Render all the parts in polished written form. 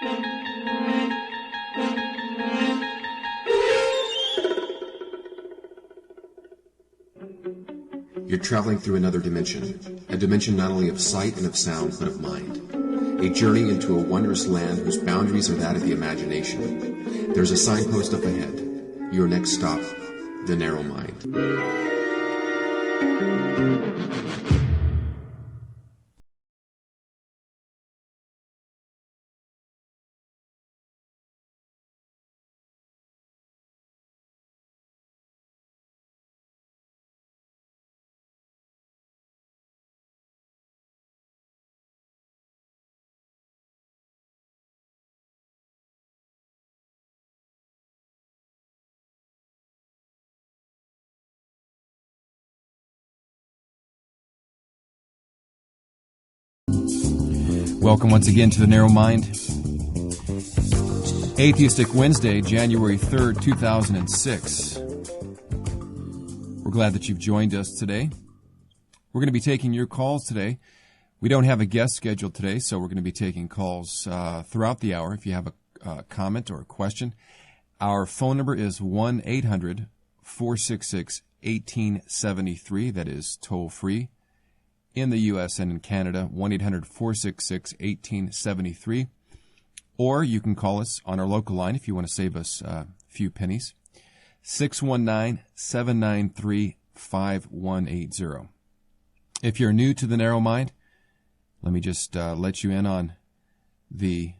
You're traveling through another dimension, a dimension not only of sight and of sound, but of mind. A journey into a wondrous land whose boundaries are that of the imagination. There's a signpost up ahead. Your next stop, the narrow mind. Welcome once again to The Narrow Mind. Atheistic Wednesday, January 3rd, 2006. We're glad that you've joined us today. We're going to be taking your calls today. We don't have a guest scheduled today, so we're going to be taking calls throughout the hour. If you have a comment or a question, our phone number is 1-800-466-1873. That is toll-free. In the U.S. and in Canada, 1-800-466-1873. Or you can call us on our local line if you want to save us a few pennies, 619-793-5180. If you're new to the Narrow Mind, let me just let you in on the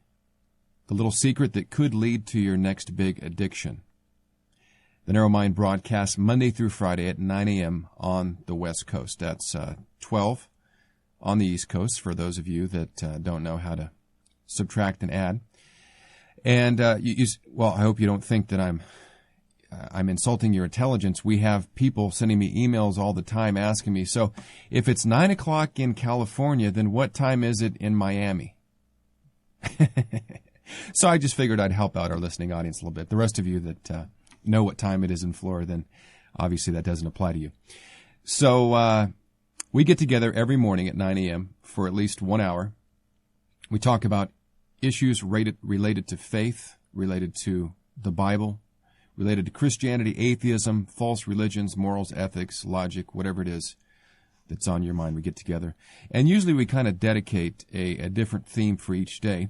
little secret that could lead to your next big addiction. The Narrow Mind broadcasts Monday through Friday at 9 a.m. on the West Coast. That's 12 on the East Coast, for those of you that don't know how to subtract and add. And, well, I hope you don't think that I'm insulting your intelligence. We have people sending me emails all the time asking me, so if it's 9 o'clock in California, then what time is it in Miami? So I just figured I'd help out our listening audience a little bit. The rest of you that know what time it is in Florida, then obviously that doesn't apply to you. So we get together every morning at 9 a.m. for at least 1 hour. We talk about issues related to faith, related to the Bible, related to Christianity, atheism, false religions, morals, ethics, logic, whatever it is that's on your mind. We get together. And usually we kind of dedicate a different theme for each day.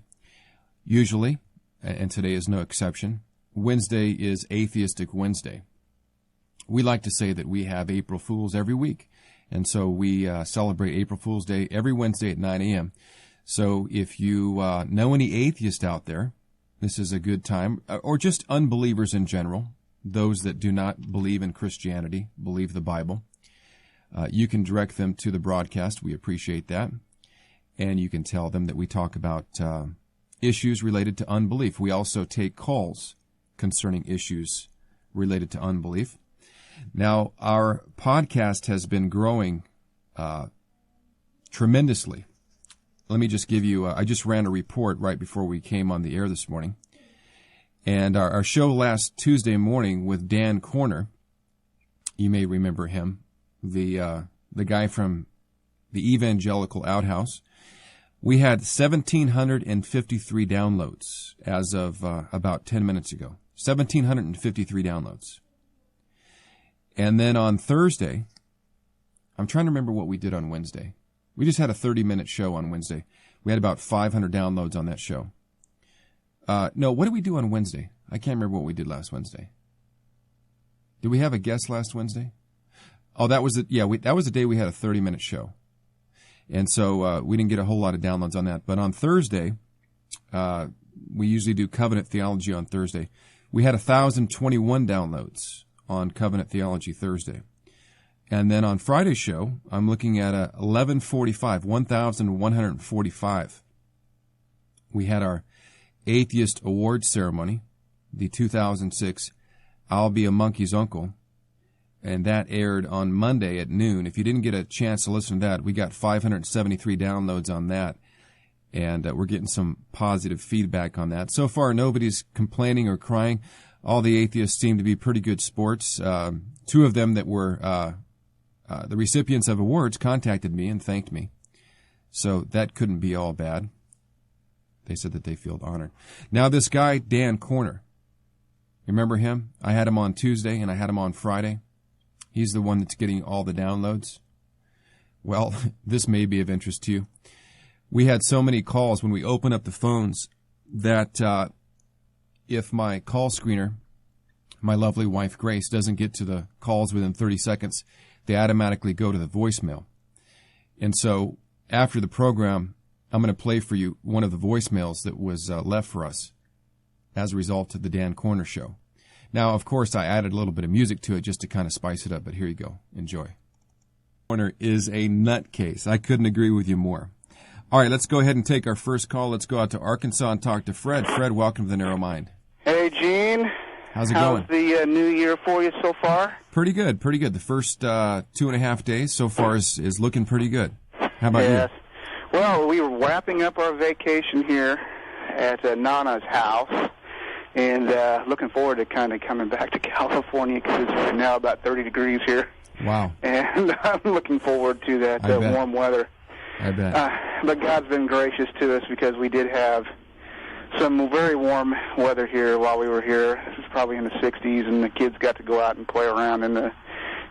Usually, and today is no exception, Wednesday is Atheistic Wednesday. We like to say that we have April Fools every week. And so we celebrate April Fool's Day every Wednesday at 9 a.m. So if you know any atheists out there, this is a good time, or just unbelievers in general, those that do not believe in Christianity, believe the Bible, you can direct them to the broadcast. We appreciate that. And you can tell them that we talk about issues related to unbelief. We also take calls concerning issues related to unbelief. Now, our podcast has been growing tremendously. Let me just give you, I just ran a report right before we came on the air this morning. And our show last Tuesday morning with Dan Corner, you may remember him, the guy from the Evangelical Outhouse. We had 1,753 downloads as of about 10 minutes ago. 1,753 downloads. And then on Thursday, I'm trying to remember what we did on Wednesday. We just had a 30-minute show on Wednesday. We had about 500 downloads on that show. No, what did we do on Wednesday? I can't remember what we did last Wednesday. Did we have a guest last Wednesday? Oh, that was that was the day we had a 30-minute show. And so we didn't get a whole lot of downloads on that. But on Thursday, we usually do covenant theology on Thursday. We had 1,021 downloads on Covenant Theology Thursday. And then on Friday's show, I'm looking at 1,145. We had our Atheist Awards ceremony, the 2006 I'll Be a Monkey's Uncle, and that aired on Monday at noon. If you didn't get a chance to listen to that, we got 573 downloads on that, and we're getting some positive feedback on that. So far, nobody's complaining or crying. All the atheists seem to be pretty good sports. Two of them that were the recipients of awards contacted me and thanked me. So that couldn't be all bad. they said that they feel honored. Now, this guy, Dan Corner, remember him? I had him on Tuesday and I had him on Friday. He's the one that's getting all the downloads. Well, this may be of interest to you. We had so many calls when we open up the phones that if my call screener, my lovely wife Grace, doesn't get to the calls within 30 seconds, they automatically go to the voicemail. And so after the program, I'm going to play for you one of the voicemails that was left for us as a result of the Dan Corner show. Now, of course, I added a little bit of music to it just to kind of spice it up, but here you go. Enjoy. Corner is a nutcase. I couldn't agree with you more. All right, let's go ahead and take our first call. Let's go out to Arkansas and talk to Fred. Fred, welcome to the Narrow Mind. Hey, Gene. How's it going? How's the new year for you so far? Pretty good, pretty good. The first 2.5 days so far is looking pretty good. How about Yes. you? Well, we were wrapping up our vacation here at Nana's house, and looking forward to kind of coming back to California because it's right now about 30 degrees here. Wow. And I'm looking forward to that warm weather. I bet. But God's been gracious to us because we did have some very warm weather here while we were here. This was probably in the 60s, and the kids got to go out and play around in the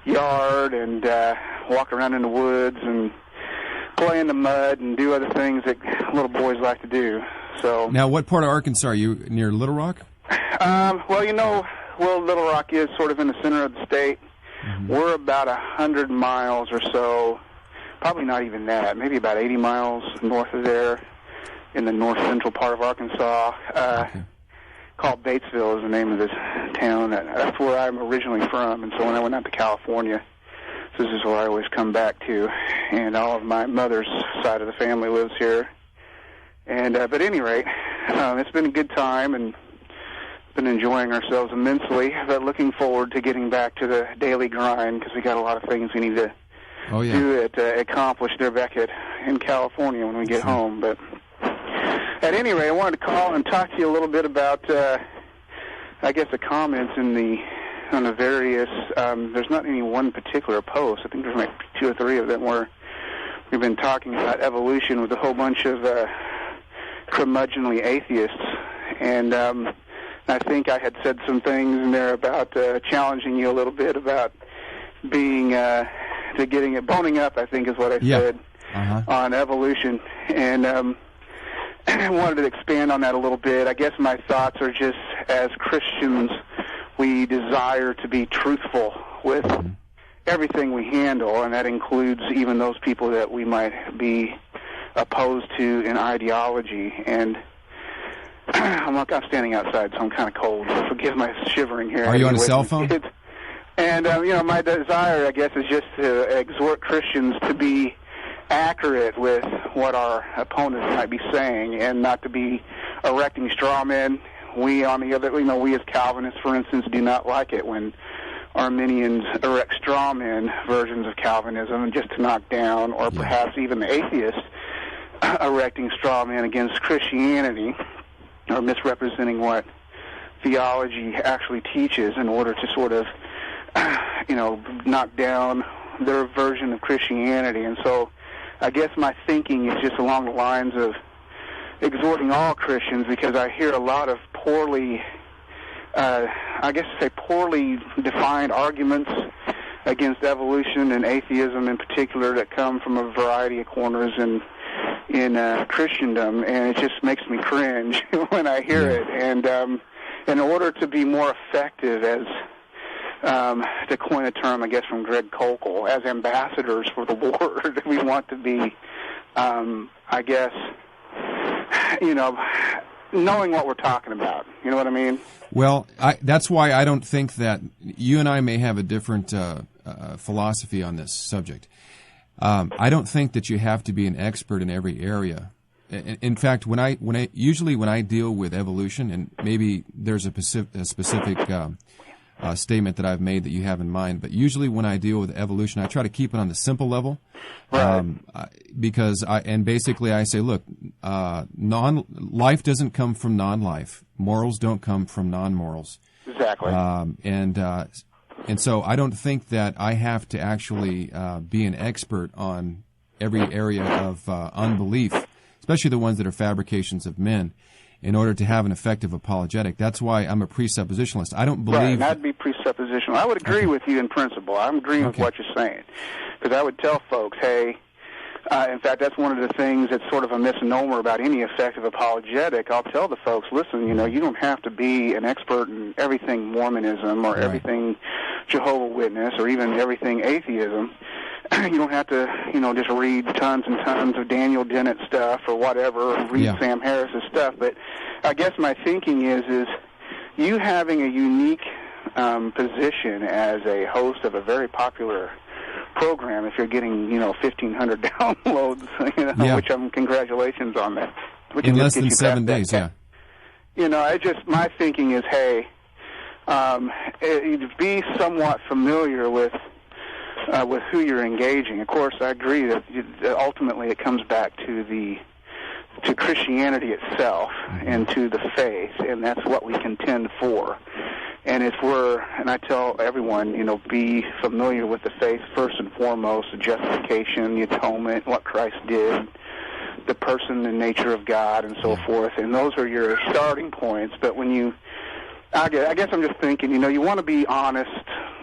yard and walk around in the woods and play in the mud and do other things that little boys like to do. So now, what part of Arkansas are you? Near Little Rock? Well, you know, Little Rock is sort of in the center of the state. Mm-hmm. We're about 100 miles or so, probably not even that, maybe about 80 miles north of there in the north-central part of Arkansas. Called Batesville is the name of this town. That's where I'm originally from, and so when I went out to California, this is where I always come back to, and all of my mother's side of the family lives here. And but at any rate, it's been a good time, and been enjoying ourselves immensely, but looking forward to getting back to the daily grind because we got a lot of things we need to do to accomplish there back in California when we get home. But at any rate, I wanted to call and talk to you a little bit about, I guess, the comments on the various. There's not any one particular post. I think there's like 2 or 3 of them where we've been talking about evolution with a whole bunch of curmudgeonly atheists, and I think I had said some things in there about challenging you a little bit about being to getting it boning up. I think is what I said on evolution, and I wanted to expand on that a little bit. I guess my thoughts are just as Christians, we desire to be truthful with everything we handle, and that includes even those people that we might be opposed to in ideology. And I'm standing outside, so I'm kind of cold. So forgive my shivering here. Are you on a cell phone? And my desire, I guess, is just to exhort Christians to be accurate with what our opponents might be saying, and not to be erecting straw men. We, on the other, we as Calvinists, for instance, do not like it when Arminians erect straw men versions of Calvinism just to knock down, or perhaps even the atheists erecting straw men against Christianity, or misrepresenting what theology actually teaches in order to sort of, knock down their version of Christianity. And so I guess my thinking is just along the lines of exhorting all Christians, because I hear a lot of poorly defined arguments against evolution and atheism in particular that come from a variety of corners in Christendom, and it just makes me cringe when I hear it. And in order to be more effective as, to coin a term, I guess, from Greg Kokel, as ambassadors for the Lord, we want to be, knowing what we're talking about. You know what I mean? Well, that's why I don't think that you and I may have a different philosophy on this subject. I don't think that you have to be an expert in every area. In fact, when I deal with evolution, and maybe there's a specific statement that I've made that you have in mind, but usually when I deal with evolution, I try to keep it on the simple level, because basically I say, look, life doesn't come from non-life, morals don't come from non-morals. Exactly. And so I don't think that I have to actually be an expert on every area of unbelief especially the ones that are fabrications of men, in order to have an effective apologetic. That's why I'm a presuppositionalist. I don't believe... Right, and I'd be presuppositional. I would agree with you in principle. I'm agreeing with what you're saying. Because I would tell folks, hey, in fact, that's one of the things that's sort of a misnomer about any effective apologetic. I'll tell the folks, listen, you don't have to be an expert in everything Mormonism or everything Jehovah's Witness or even everything atheism. You don't have to, just read tons and tons of Daniel Dennett stuff or whatever, or read Sam Harris's stuff. But I guess my thinking is you having a unique position as a host of a very popular program, if you're getting, 1,500 downloads, which congratulations on that. Which in less than 7 days, my thinking is, hey, be somewhat familiar with who you're engaging. Of course, I agree that ultimately it comes back to Christianity itself and to the faith, and that's what we contend for. And and I tell everyone, be familiar with the faith first and foremost, the justification, the atonement, what Christ did, the person and nature of God, and so forth. And those are your starting points. But I guess I'm just thinking, you want to be honest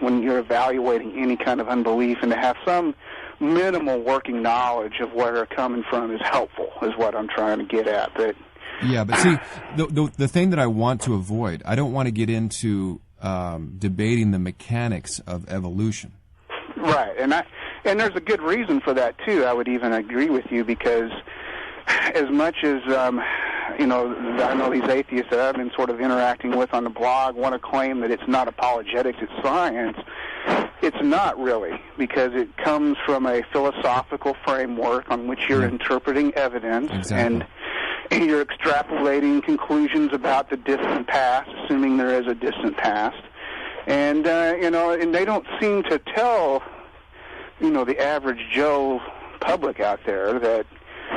when you're evaluating any kind of unbelief, and to have some minimal working knowledge of where they're coming from is helpful, is what I'm trying to get at. But see, the thing that I want to avoid, I don't want to get into debating the mechanics of evolution. Right, and there's a good reason for that too. I would even agree with you, because as much as I know these atheists that I've been sort of interacting with on the blog want to claim that it's not apologetics, it's science. It's not really, because it comes from a philosophical framework on which you're interpreting evidence, and you're extrapolating conclusions about the distant past, assuming there is a distant past. And, and they don't seem to tell, the average Joe public out there that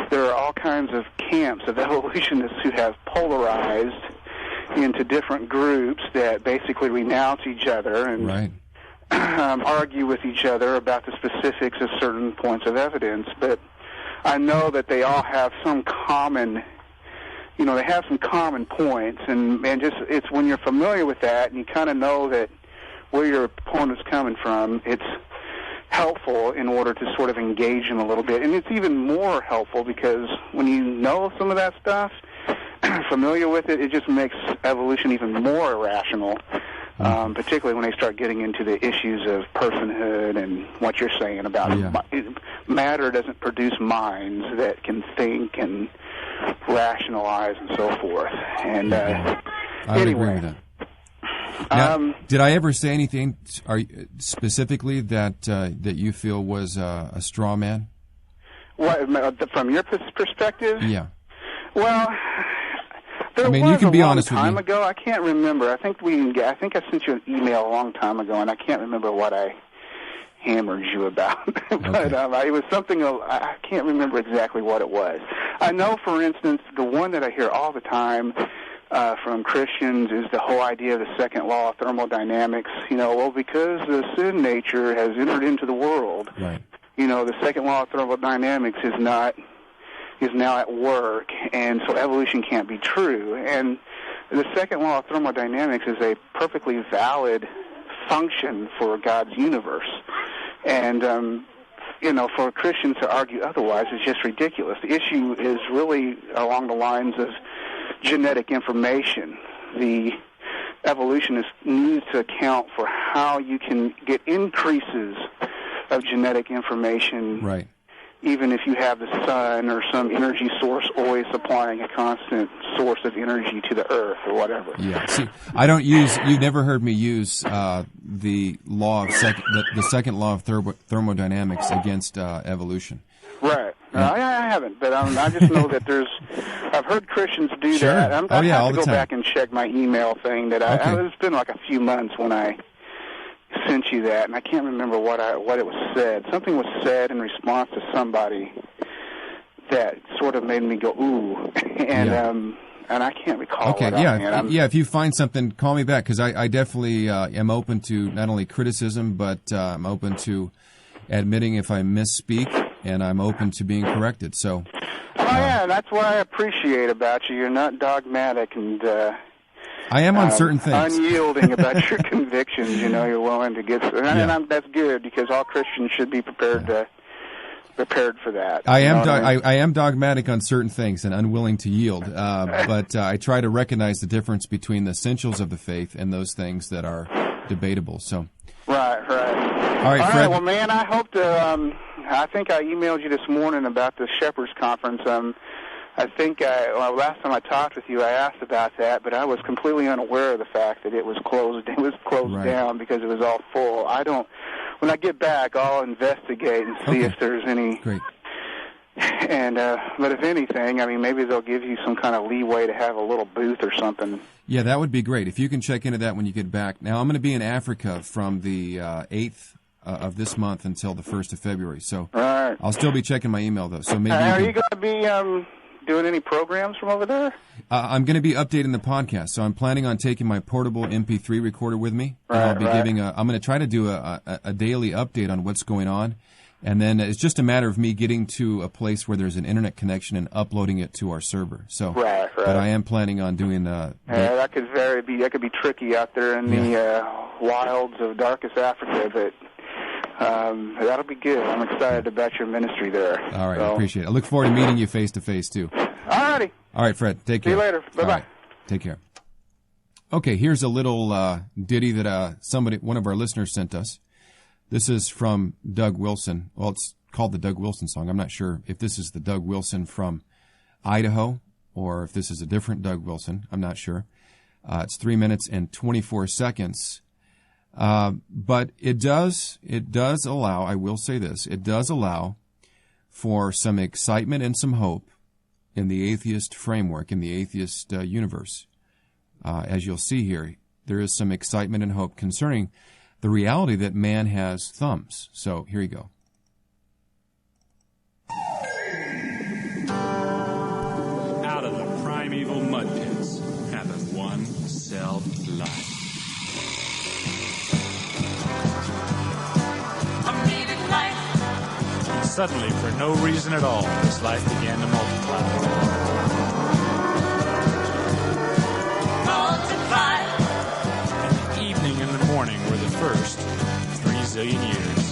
there are all kinds of camps of evolutionists who have polarized into different groups that basically renounce each other and argue with each other about the specifics of certain points of evidence. But I know that they all have some common, they have some common points, and just it's when you're familiar with that and you kind of know that where your opponent's coming from, it's helpful in order to sort of engage them a little bit. And it's even more helpful because when you know some of that stuff, familiar with it, it just makes evolution even more irrational, particularly when they start getting into the issues of personhood and what you're saying about matter doesn't produce minds that can think and rationalize and so forth. And I would agree with that. Now, did I ever say anything specifically that you feel was a straw man? What, from your perspective? Yeah. Well, you can be honest with me. A long time ago, I can't remember. I think I sent you an email a long time ago, and I can't remember what I hammered you about. But it was something, I can't remember exactly what it was. I know, for instance, the one that I hear all the time from Christians is the whole idea of the second law of thermodynamics. Because the sin nature has entered into the world, the second law of thermodynamics is now at work, and so evolution can't be true. And the second law of thermodynamics is a perfectly valid function for God's universe. And, for Christians to argue otherwise is just ridiculous. The issue is really along the lines of genetic information. The evolutionist needs to account for how you can get increases of genetic information, even if you have the sun or some energy source always supplying a constant source of energy to the earth or whatever. Yeah. See, I don't use. You've never heard me use the law of the second law of thermodynamics against evolution. Right. I haven't, but I just know that I've heard Christians do that. I have to go back and check my email thing that it's been like a few months when I sent you that, and I can't remember what it was said. Something was said in response to somebody that sort of made me go, ooh, and I can't recall. Okay, if you find something, call me back, because I definitely am open to not only criticism, but I'm open to admitting if I misspeak. and I'm open to being corrected. So, yeah, that's what I appreciate about you. You're not dogmatic and I am on certain things. Unyielding about your convictions. You know, you're willing to get, and that's good because all Christians should be prepared for that. I am dogmatic on certain things and unwilling to yield, but I try to recognize the difference between the essentials of the faith and those things that are debatable. So, right. All right, Fred. Right, well, man, I hope to. I think I emailed you this morning about the Shepherds Conference. I think last time I talked with you, I asked about that, but I was completely unaware of the fact that it was closed. It was closed down because it was all full. When I get back, I'll investigate and see if there's any. Great. And but if anything, I mean, maybe they'll give you some kind of leeway to have a little booth or something. Yeah, that would be great. If you can check into that when you get back. Now, I'm going to be in Africa from the 8th of this month until the 1st of February. So I'll still be checking my email, though. So maybe are you going to be doing any programs from over there? I'm going to be updating the podcast. So I'm planning on taking my portable MP3 recorder with me. Right, and I'll be I'm going to try to do a daily update on what's going on. And then it's just a matter of me getting to a place where there's an internet connection and uploading it to our server. So, right. But I am planning on doing that could be tricky out there in the wilds of darkest Africa, but that'll be good. I'm excited about your ministry there. All right, I appreciate it. I look forward to meeting you face to face too. All righty. All right, Fred. Take care. See you later. Bye-bye. Right, take care. Okay, here's a little ditty that one of our listeners sent us. This is from Doug Wilson. Well, it's called the Doug Wilson song. I'm not sure if this is the Doug Wilson from Idaho or if this is a different Doug Wilson. I'm not sure. It's 3 minutes and 24 seconds. But it does allow, I will say this, it does allow for some excitement and some hope in the atheist framework, in the atheist universe. As you'll see here, there is some excitement and hope concerning the reality that man has thumbs. So here you go. Out of the primeval mud pits happened one cell life. A meeting life. And suddenly, for no reason at all, this life began to multiply. Morning were the first 3 zillion years.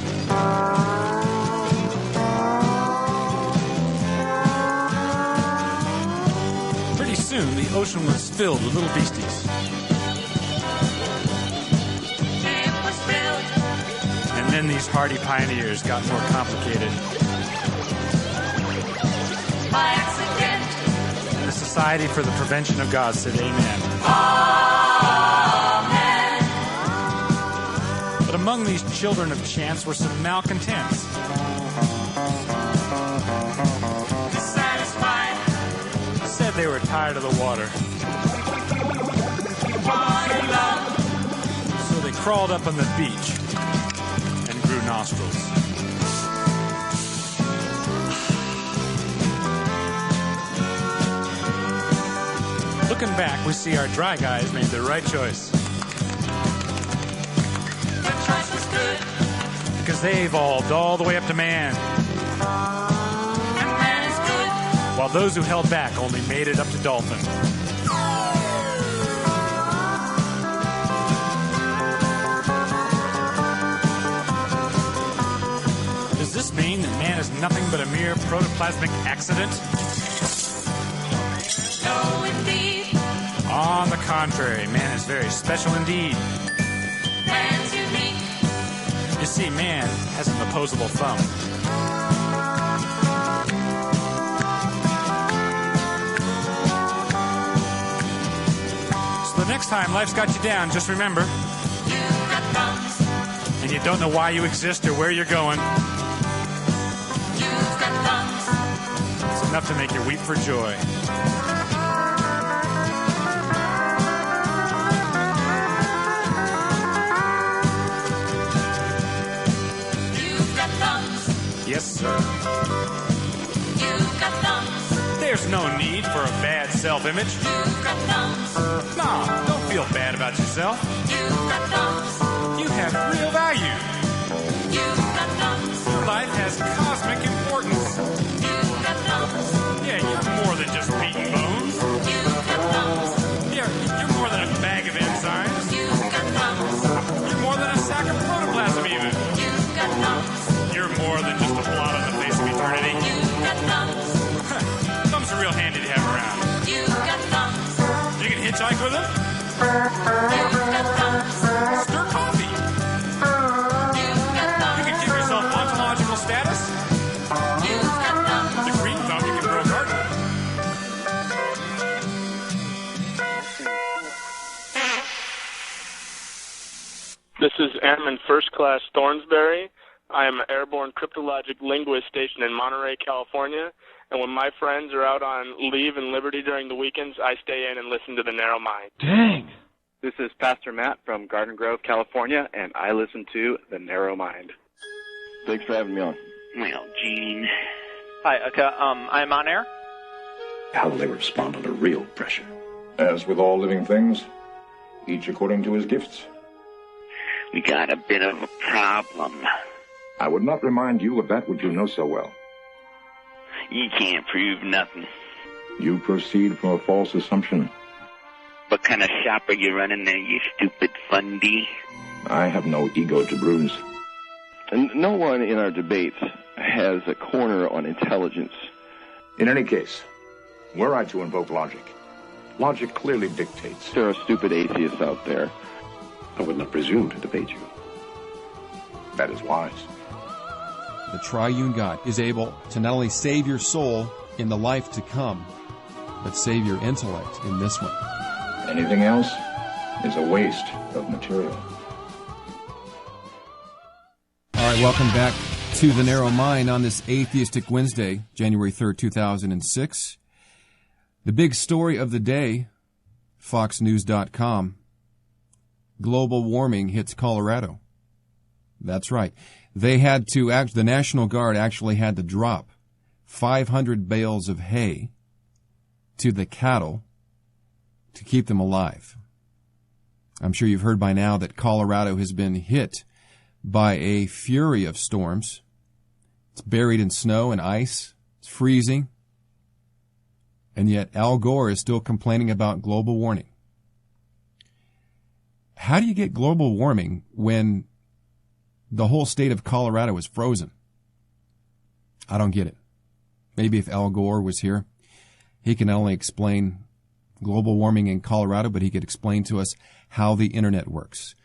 Pretty soon, the ocean was filled with little beasties. It was filled. And then these hardy pioneers got more complicated. By accident. And the Society for the Prevention of God said amen. But among these children of chance were some malcontents. Dissatisfied, said they were tired of the water. So they crawled up on the beach and grew nostrils. Looking back, we see our dry guys made the right choice. Because they evolved all the way up to man. And man is good. While those who held back only made it up to dolphin. Does this mean that man is nothing but a mere protoplasmic accident? No, indeed. On the contrary, man is very special indeed. Man's unique. You see, man has an opposable thumb. So the next time life's got you down, just remember, you've got thumbs. And you don't know why you exist or where you're going. You've got thumbs. It's enough to make you weep for joy. Yes, sir. You've got thumbs. There's no need for a bad self-image. You've got thumbs. Nah, don't feel bad about yourself. You've got thumbs. You have real value. You've got thumbs. Your life has cosmic importance. Yeah, you're more than just meat and bones. Yeah, you're more than a bag of enzymes. You're more than a sack of protoplasm even. You're more than just a blot on the face of eternity. Thumbs are real handy to have around. You can hitchhike with them. Stir coffee. You can give yourself ontological status. The green thumb, you can grow a garden. This is M in First Class Thornsberry. I am an airborne cryptologic linguist stationed in Monterey, California. And when my friends are out on leave and liberty during the weekends, I stay in and listen to The Narrow Mind. Dang. This is Pastor Matt from Garden Grove, California, and I listen to The Narrow Mind. Thanks for having me on. Well, Gene. Hi, I'm on air. How will they respond under real pressure? As with all living things, each according to his gifts. We got a bit of a problem. I would not remind you of that which you know so well. You can't prove nothing. You proceed from a false assumption. What kind of shop are you running there, you stupid fundy? I have no ego to bruise. And no one in our debates has a corner on intelligence. In any case, were I to invoke logic, logic clearly dictates. There are stupid atheists out there. I would not presume to debate you. That is wise. The triune God is able to not only save your soul in the life to come, but save your intellect in this one. Anything else is a waste of material. All right, welcome back to The Narrow Mind on this Atheistic Wednesday, January 3rd, 2006. The big story of the day, foxnews.com, global warming hits Colorado. That's right. They had to the National Guard actually had to drop 500 bales of hay to the cattle to keep them alive. I'm sure you've heard by now that Colorado has been hit by a fury of storms. It's buried in snow and ice. It's freezing. And yet Al Gore is still complaining about global warming. How do you get global warming when the whole state of Colorado is frozen? I don't get it. Maybe if Al Gore was here, he can not only explain global warming in Colorado, but he could explain to us how the internet works.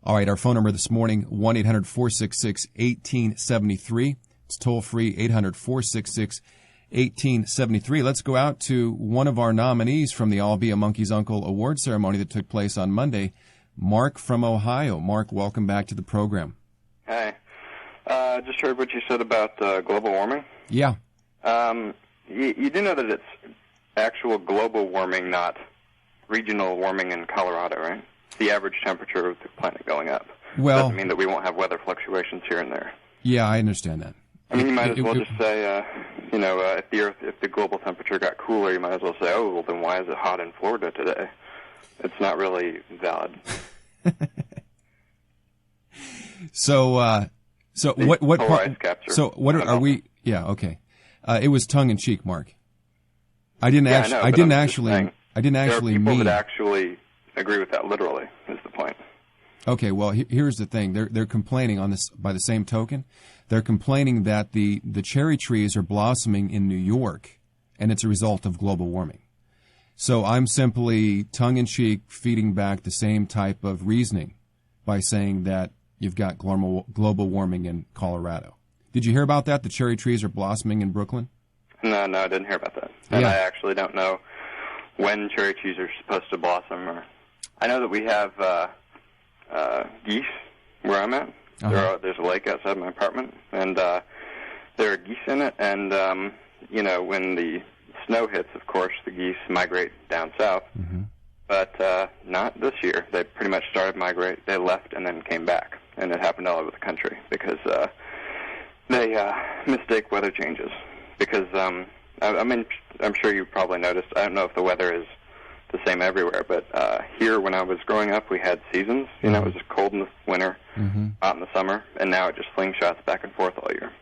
All right, our phone number this morning, 1-800-466-1873. It's toll free, 800-466-1873. Let's go out to one of our nominees from the I'll Be a Monkey's Uncle award ceremony that took place on Monday, Mark from Ohio. Mark, welcome back to the program. Hi. Just heard what you said about global warming. Yeah. You do know that it's actual global warming, not regional warming in Colorado, right? It's the average temperature of the planet going up. Well, doesn't mean that we won't have weather fluctuations here and there. Yeah, I understand that. I mean, you might as well just say, if the global temperature got cooler, you might as well say, oh, well, then why is it hot in Florida today? It's not really valid. So what are we? Yeah, okay. It was tongue in cheek, Mark. I didn't actually there are people mean that actually agree with that literally. Is the point? Okay, well, here's the thing. They're complaining on this. By the same token, they're complaining that the cherry trees are blossoming in New York, and it's a result of global warming. So I'm simply tongue in cheek feeding back the same type of reasoning by saying that you've got global warming in Colorado. Did you hear about that? The cherry trees are blossoming in Brooklyn? No, I didn't hear about that. And I actually don't know when cherry trees are supposed to blossom. I know that we have geese where I'm at. Uh-huh. There's a lake outside my apartment, and there are geese in it. And, when the snow hits, of course, the geese migrate down south. Mm-hmm. But not this year. They pretty much started migrate. They left and then came back. And it happened all over the country because they mistake weather changes. Because, I'm sure you probably noticed, I don't know if the weather is the same everywhere, but here when I was growing up, we had seasons. You know, it was just cold in the winter, hot in the summer, and now it just slingshots back and forth all year.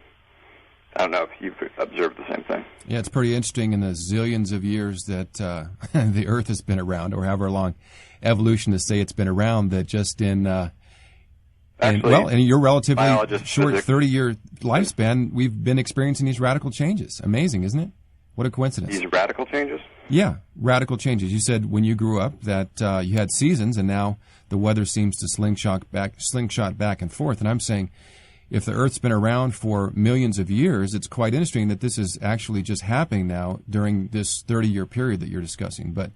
I don't know if you've observed the same thing. Yeah, it's pretty interesting in the zillions of years that the Earth has been around, or however long evolutionists say it's been around, that just in your relatively short 30-year lifespan, we've been experiencing these radical changes. Amazing, isn't it? What a coincidence. These radical changes? Yeah, radical changes. You said when you grew up that you had seasons, and now the weather seems to slingshot back and forth. And I'm saying, if the Earth's been around for millions of years, it's quite interesting that this is actually just happening now during this 30-year period that you're discussing. But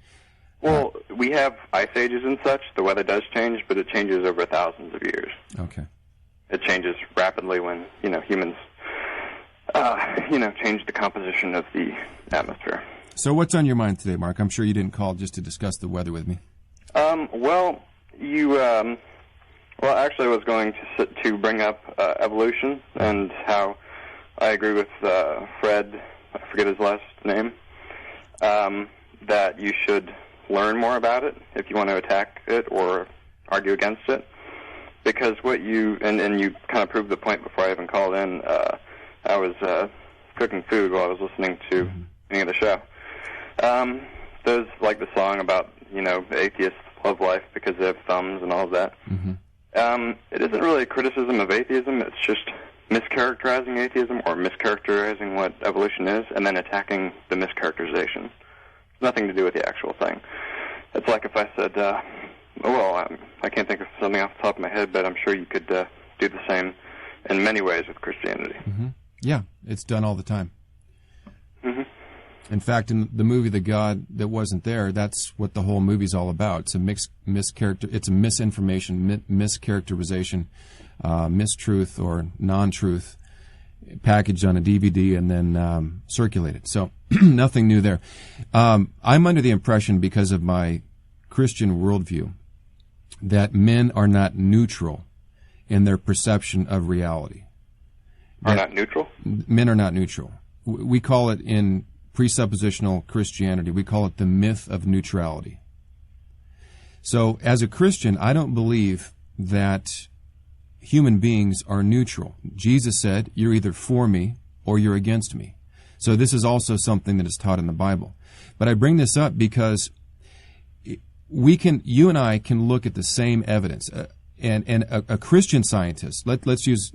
well, we have ice ages and such. The weather does change, but it changes over thousands of years. Okay. It changes rapidly when humans change the composition of the atmosphere. So what's on your mind today, Mark? I'm sure you didn't call just to discuss the weather with me. Actually, I was going to bring up evolution and how I agree with Fred, I forget his last name, that you should learn more about it if you want to attack it or argue against it. Because what you, and you kind of proved the point before I even called in, I was cooking food while I was listening to the beginning of the show. There's like the song about, atheists love life because they have thumbs and all of that. Mm-hmm. It isn't really a criticism of atheism. It's just mischaracterizing atheism or mischaracterizing what evolution is and then attacking the mischaracterization. It's nothing to do with the actual thing. It's like if I said, I can't think of something off the top of my head, but I'm sure you could do the same in many ways with Christianity. Mm-hmm. Yeah, it's done all the time. Mm-hmm. In fact, in the movie The God That Wasn't There, that's what the whole movie's all about. It's a it's a misinformation, mischaracterization, mistruth or non-truth packaged on a DVD and then circulated. So nothing new there. I'm under the impression, because of my Christian worldview, that men are not neutral in their perception of reality. Are not neutral? Men are not neutral. We call it in presuppositional Christianity, we call it the myth of neutrality. So as a Christian, I don't believe that human beings are neutral. Jesus said, you're either for me or you're against me. So this is also something that is taught in the Bible. But I bring this up because you and I can look at the same evidence. And a Christian scientist, let's use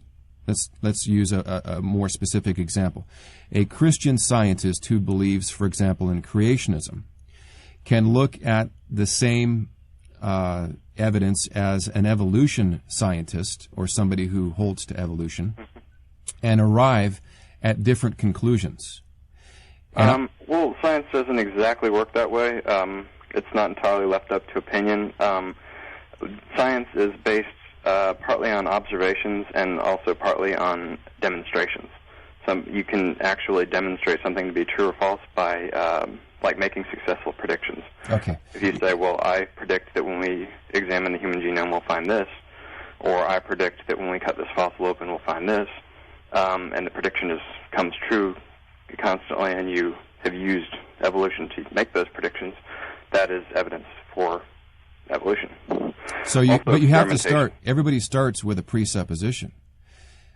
a more specific example. A Christian scientist who believes, for example, in creationism, can look at the same evidence as an evolution scientist or somebody who holds to evolution and arrive at different conclusions. Science doesn't exactly work that way. It's not entirely left up to opinion. Science is based partly on observations and also partly on demonstrations. You can actually demonstrate something to be true or false by making successful predictions. Okay. If you say, well, I predict that when we examine the human genome we'll find this, or I predict that when we cut this fossil open we'll find this, and the prediction comes true constantly, and you have used evolution to make those predictions, that is evidence for evolution. So but you have to start. Everybody starts with a presupposition.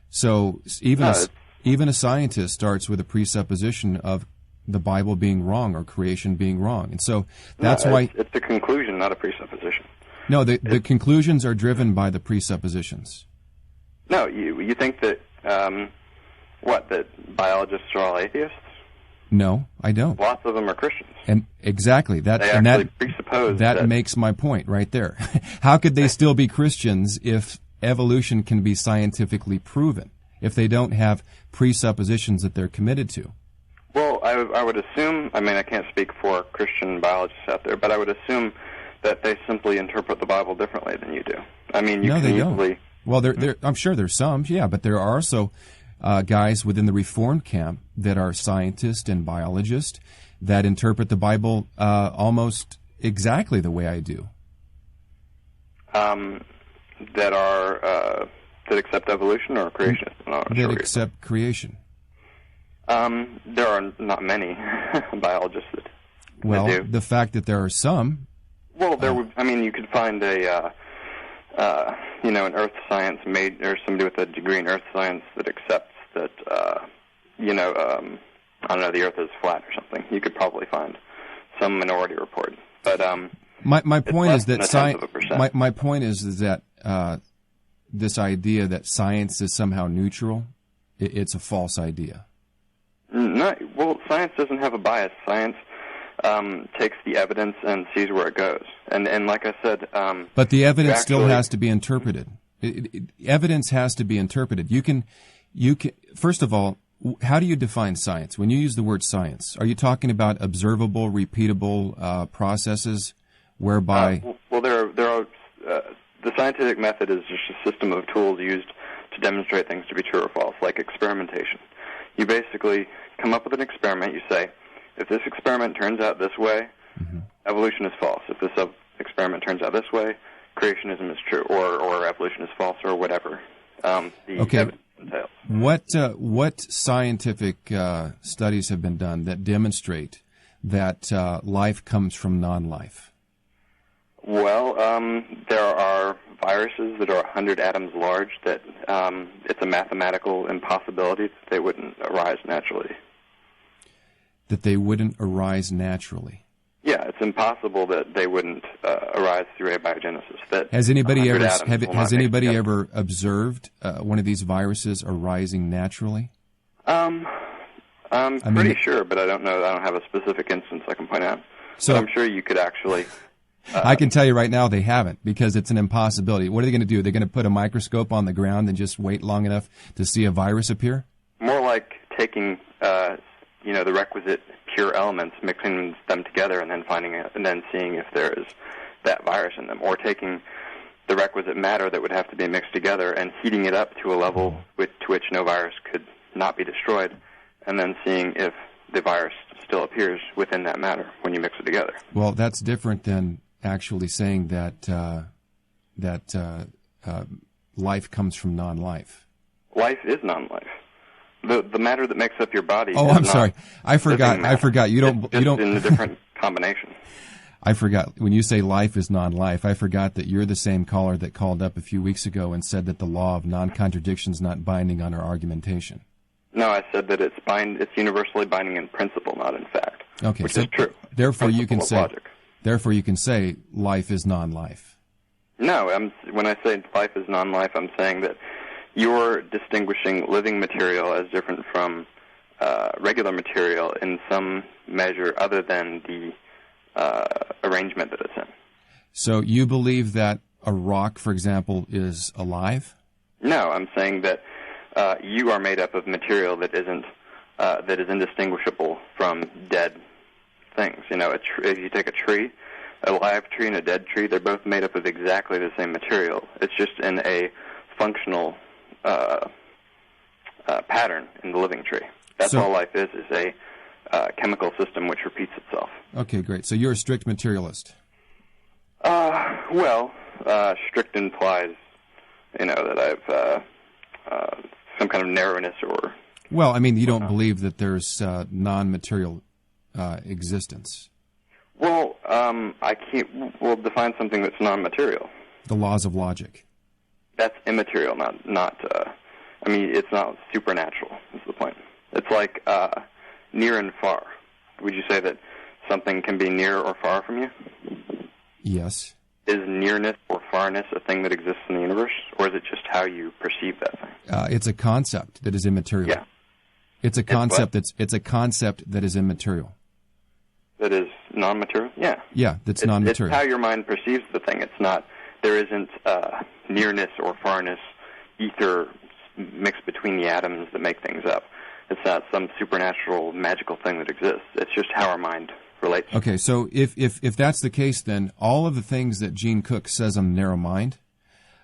So even a scientist starts with a presupposition of the Bible being wrong or creation being wrong, and so that's why it's a conclusion, not a presupposition. No, the conclusions are driven by the presuppositions. No, you think that that biologists are all atheists? No, I don't. Lots of them are Christians. And exactly that. They and actually presuppose that makes my point right there. How could they still be Christians if evolution can be scientifically proven, if they don't have presuppositions that they're committed to? Well, I would assume, I can't speak for Christian biologists out there, but I would assume that they simply interpret the Bible differently than you do. No, they don't. Well, I'm sure there's some, yeah, but there are also guys within the Reformed camp that are scientists and biologists that interpret the Bible almost exactly the way I do. That accept evolution or creation? That accept creation. There are not many biologists that do. The fact that there are some. Well, you could find an earth science or somebody with a degree in earth science that accepts that I don't know, the Earth is flat or something, you could probably find some minority report. But my point is that my point is that this idea that science is somehow neutral, it's a false idea. Well, science doesn't have a bias. Science takes the evidence and sees where it goes. And like I said, but the evidence still has to be interpreted. Evidence has to be interpreted. You can. First of all, how do you define science? When you use the word science, are you talking about observable, repeatable processes, whereby? There are. The scientific method is just a system of tools used to demonstrate things to be true or false, like experimentation. You basically come up with an experiment. You say, if this experiment turns out this way, evolution is false. If this experiment turns out this way, creationism is true, or evolution is false, or whatever. Okay. What scientific studies have been done that demonstrate that life comes from non-life? Well, there are viruses that are 100 atoms large that it's a mathematical impossibility that they wouldn't arise naturally. That they wouldn't arise naturally? Yeah, it's impossible that they wouldn't arise through abiogenesis. That has anybody ever observed one of these viruses arising naturally? I'm pretty sure, but I don't know. I don't have a specific instance I can point out. So but I'm sure you could actually. I can tell you right now they haven't, because it's an impossibility. What are they going to do? They're going to put a microscope on the ground and just wait long enough to see a virus appear? More like taking, the requisite pure elements, mixing them together, and then finding it, and then seeing if there is that virus in them, or taking the requisite matter that would have to be mixed together and heating it up to a level to which no virus could not be destroyed, and then seeing if the virus still appears within that matter when you mix it together. Well, that's different than actually saying that life comes from non-life. Life is non-life. The matter that makes up your body. Oh, I'm sorry. I forgot. You don't in a different combination. I forgot. When you say life is non-life, I forgot that you're the same caller that called up a few weeks ago and said that the law of non-contradiction is not binding on our argumentation. No, I said that it's universally binding in principle, not in fact. Okay, which is true. Therefore, you can say life is non-life. No, when I say life is non-life, I'm saying that you're distinguishing living material as different from regular material in some measure other than the arrangement that it's in. So you believe that a rock, for example, is alive? No, I'm saying that you are made up of material that is indistinguishable from dead things. If you take a tree, a live tree and a dead tree, they're both made up of exactly the same material. It's just in a functional pattern in the living tree. That's all life is a chemical system which repeats itself. Okay, great. So you're a strict materialist. Strict implies, that I've some kind of narrowness or... Well, I mean, you don't believe that there's non-material existence. Well, I can't... Well, define something that's non-material. The laws of logic. That's immaterial, not it's not supernatural, is the point. It's like near and far. Would you say that something can be near or far from you? Yes. Is nearness or farness a thing that exists in the universe, or is it just how you perceive that thing? It's a concept that is immaterial. Yeah. It's a concept that is immaterial. That is non-material? Yeah. Yeah, that's non-material. It's how your mind perceives the thing. It's not, there isn't nearness or farness, ether mixed between the atoms that make things up. It's not some supernatural, magical thing that exists. It's just how our mind relates. Okay, so if that's the case, then all of the things that Gene Cook says on the narrow mind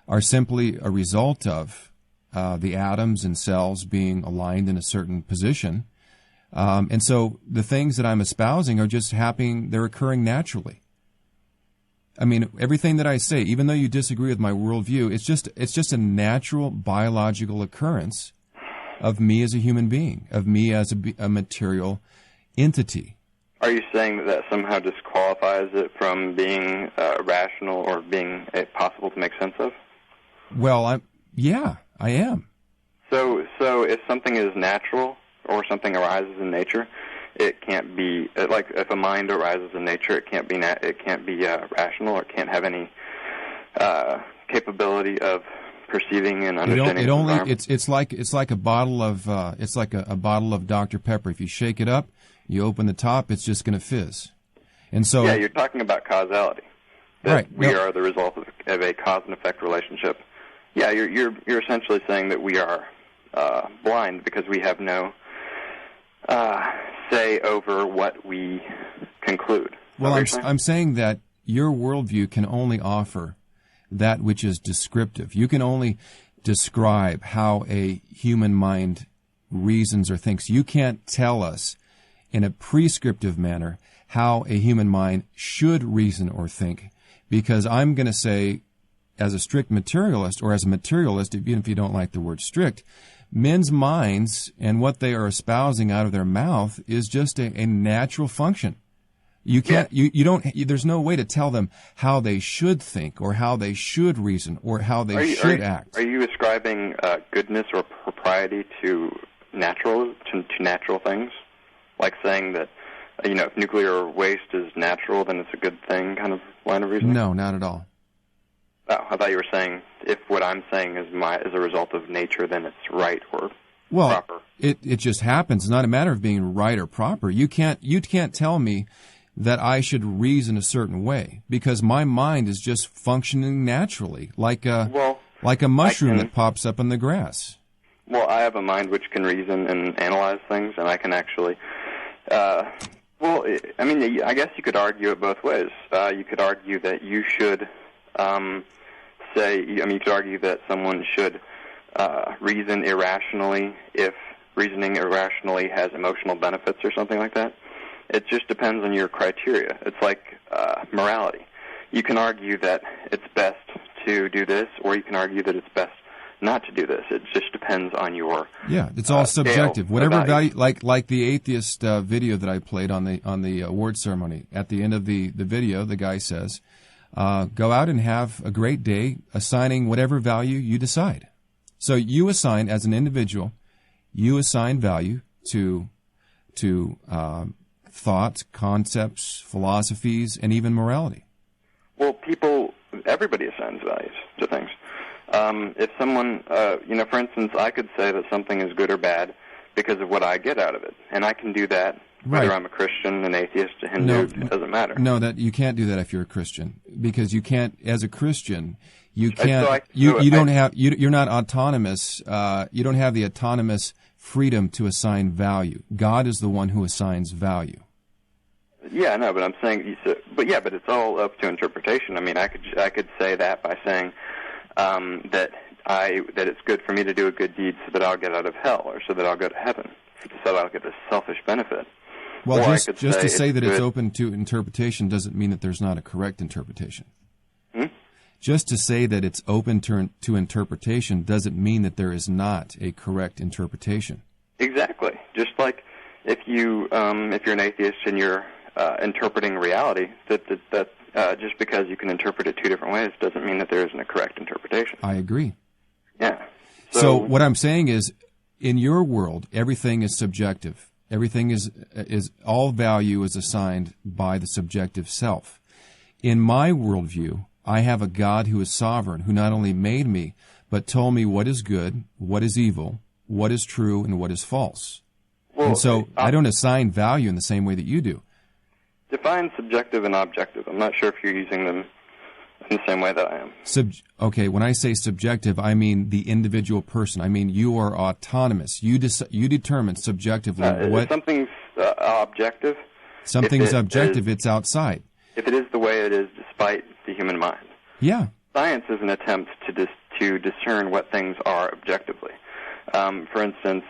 are simply a result of the atoms and cells being aligned in a certain position. And so the things that I'm espousing are just happening, they're occurring naturally. I mean, everything that I say, even though you disagree with my worldview, it's just a natural biological occurrence of me as a human being, of me as a material entity. Are you saying that somehow disqualifies it from being rational or being possible to make sense of? Well, I am. So if something is natural, or something arises in nature, it can't be like if a mind arises in nature, it can't be rational, or it can't have any capability of perceiving and understanding. It's like a bottle of a bottle of Dr. Pepper. If you shake it up, you open the top, it's just going to fizz. And so you're talking about causality. That right. We are the result of a cause and effect relationship. Yeah, you're essentially saying that we are blind because we have no say over what we conclude. Well, I'm saying that your worldview can only offer that which is descriptive. You can only describe how a human mind reasons or thinks. You can't tell us in a prescriptive manner how a human mind should reason or think, because I'm going to say, as a strict materialist, or as a materialist, even if you don't like the word strict, men's minds and what they are espousing out of their mouth is just a natural function. You can't, there's no way to tell them how they should think or how they should reason or how they should act. Are you ascribing goodness or propriety to natural things? Like saying that, if nuclear waste is natural, then it's a good thing kind of line of reasoning? No, not at all. Oh, I thought you were saying if what I'm saying is a result of nature, then it's right or proper. It just happens. It's not a matter of being right or proper. You can't tell me that I should reason a certain way, because my mind is just functioning naturally, like a mushroom that pops up in the grass. Well, I have a mind which can reason and analyze things, and I can actually. I guess you could argue it both ways. You could argue that you should you could argue that someone should reason irrationally if reasoning irrationally has emotional benefits or something like that. It just depends on your criteria. It's like morality. You can argue that it's best to do this, or you can argue that it's best not to do this. It just depends on your it's all subjective. Whatever value, like the atheist video that I played on the award ceremony. At the end of the video, the guy says, "Go out and have a great day, assigning whatever value you decide." So you assign, as an individual, you assign value to thoughts, concepts, philosophies, and even morality. Well, everybody assigns values to things. If someone, for instance, I could say that something is good or bad because of what I get out of it, and I can do that whether I'm a Christian, an atheist, a Hindu, it doesn't matter. No, that you can't do that if you're a Christian, because you can't, as a Christian, you can't. You're not autonomous. You don't have the autonomous freedom to assign value. God is the one who assigns value. Yeah, no, but I'm saying, but it's all up to interpretation. I mean, I could say that by saying that it's good for me to do a good deed so that I'll get out of hell, or so that I'll go to heaven, so that I'll get a selfish benefit. Well, just to say that it's open to interpretation doesn't mean that there's not a correct interpretation. Just to say that it's open to interpretation doesn't mean that there is not a correct interpretation. Exactly. Just like if you're an atheist and you're interpreting reality, that just because you can interpret it two different ways doesn't mean that there isn't a correct interpretation. I agree. Yeah. So what I'm saying is, in your world, everything is subjective. Everything is all value is assigned by the subjective self. In my worldview, I have a God who is sovereign, who not only made me, but told me what is good, what is evil, what is true, and what is false. Well, and so I don't assign value in the same way that you do. Define subjective and objective. I'm not sure if you're using them in the same way that I am. Okay, when I say subjective, I mean the individual person. I mean you are autonomous. You determine subjectively what... Something's objective. Something's objective, it's outside. If it is the way it is despite the human mind. Yeah. Science is an attempt to discern what things are objectively. For instance,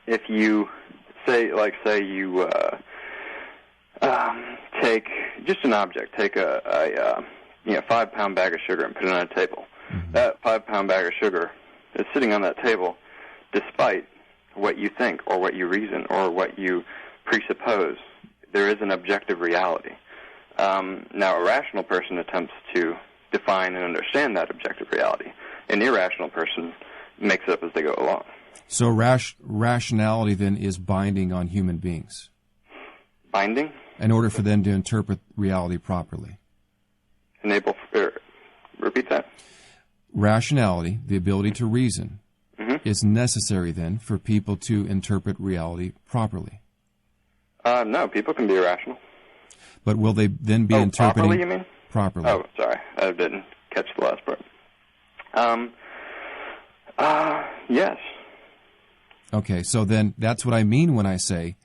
if you say you take just an object, take a 5-pound bag of sugar and put it on a table. Mm-hmm. That 5-pound bag of sugar is sitting on that table despite what you think or what you reason or what you presuppose. There is an objective reality. Now, a rational person attempts to define and understand that objective reality. An irrational person makes it up as they go along. So rationality then is binding on human beings. Binding? In order for them to interpret reality properly. Repeat that. Rationality, the ability to reason, is necessary then for people to interpret reality properly. No, people can be irrational. But will they then be interpreting properly, you mean? Properly. Oh, sorry. I didn't catch the last part. Yes. Okay, so then that's what I mean when I say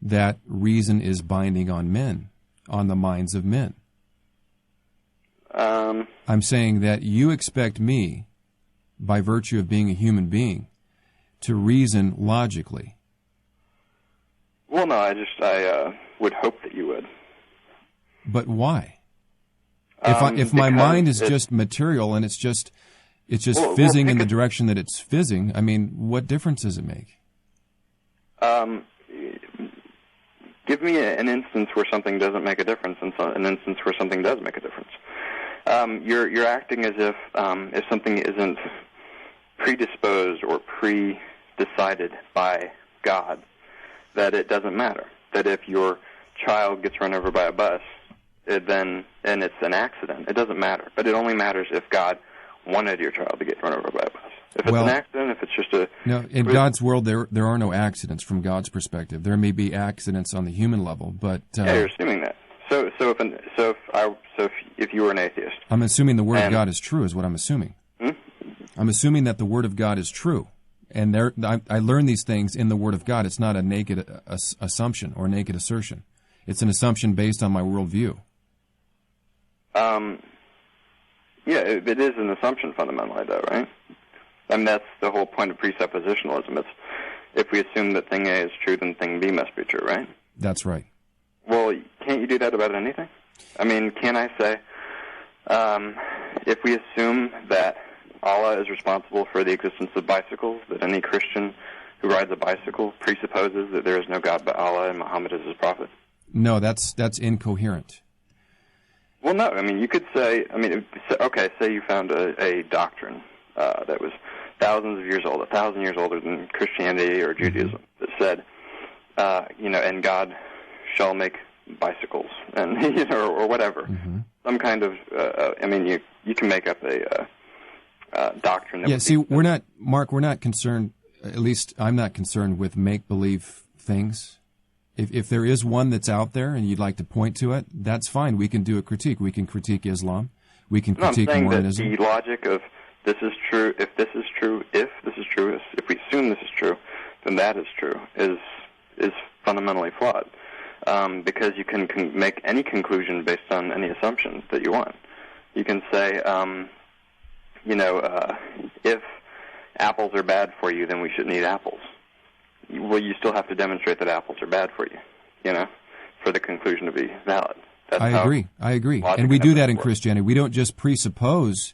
that reason is binding on men, on the minds of men. I'm saying that you expect me, by virtue of being a human being, to reason logically. Well, no, I would hope that you would. But why? If my mind is just material and it's just fizzing in the direction that it's fizzing, I mean, what difference does it make? Give me an instance where something doesn't make a difference and an instance where something does make a difference. You're acting as if something isn't predisposed or pre-decided by God, that it doesn't matter. That if your child gets run over by a bus, and it's an accident, it doesn't matter. But it only matters if God wanted your child to get run over by a bus. If it's an accident, if it's just a... No, in God's world, there are no accidents from God's perspective. There may be accidents on the human level, but... yeah, you're assuming that. So if you were an atheist... I'm assuming the Word of God is true, is what I'm assuming. I'm assuming that the Word of God is true. And I learn these things in the Word of God. It's not a naked assumption or naked assertion. It's an assumption based on my worldview. Yeah, it is an assumption fundamentally, though, right? I mean, that's the whole point of presuppositionalism. It's if we assume that thing A is true, then thing B must be true, right? That's right. Well, can't you do that about anything? I mean, can I say, if we assume that Allah is responsible for the existence of bicycles, that any Christian who rides a bicycle presupposes that there is no God but Allah and Muhammad is his prophet? No, that's incoherent. Well, no. I mean, you could say, okay, say you found a doctrine that was thousands of years old, 1,000 years older than Christianity or Judaism, that said, and God shall make bicycles, and or whatever. Some kind of, you can make up a doctrine. That we're not concerned. At least I'm not concerned with make-believe things. If there is one that's out there and you'd like to point to it, that's fine. We can do a critique. We can critique Islam. We can critique Mormonism. I'm saying that the logic of this is true, if this is true, if this is true, if we assume this is true, then that is true, is fundamentally flawed. Because you can make any conclusion based on any assumption that you want. You can say, if apples are bad for you, then we shouldn't eat apples. Well, you still have to demonstrate that apples are bad for you, for the conclusion to be valid. I agree. And we do that in Christianity. We don't just presuppose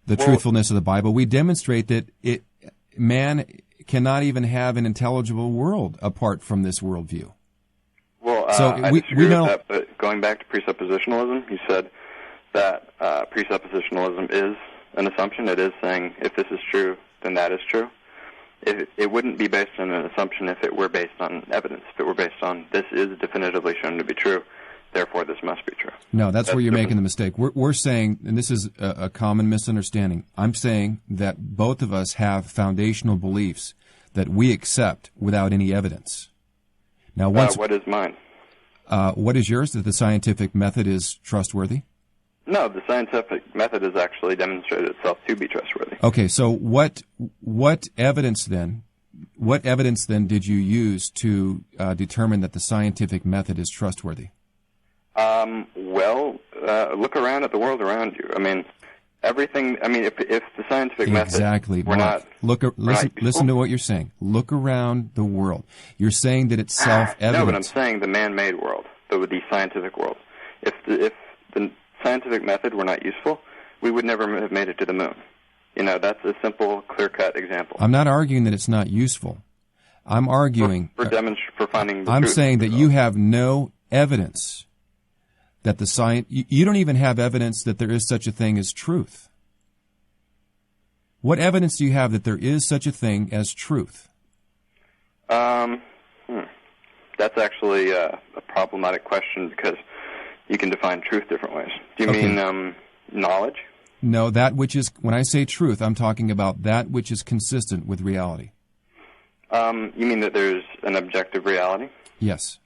the truthfulness of the Bible. We demonstrate that man cannot even have an intelligible world apart from this worldview. Well, I disagree with that, but going back to presuppositionalism, you said that presuppositionalism is an assumption. It is saying if this is true, then that is true. It wouldn't be based on an assumption if it were based on evidence. If it were based on this is definitively shown to be true, therefore this must be true. No, that's where you're making the mistake. We're saying, and this is a common misunderstanding, I'm saying that both of us have foundational beliefs that we accept without any evidence. Now, what is mine? What is yours? That the scientific method is trustworthy? No, the scientific method has actually demonstrated itself to be trustworthy. Okay, so what evidence then? What evidence then did you use to determine that the scientific method is trustworthy? Look around at the world around you. I mean, everything. I mean, if the scientific exactly, method listen to what you're saying. Look around the world. You're saying that it's self-evident. No, but I'm saying the man-made world, the scientific world. If the scientific method were not useful, we would never have made it to the moon. That's a simple, clear-cut example. I'm not arguing that it's not useful. I'm arguing for finding the I'm truth. saying that you have no evidence that the science. You don't even have evidence that there is such a thing as truth. What evidence do you have that there is such a thing as truth? That's actually a problematic question because you can define truth different ways. Do you mean knowledge? No, that which is, when I say truth, I'm talking about that which is consistent with reality. You mean that there's an objective reality? Yes.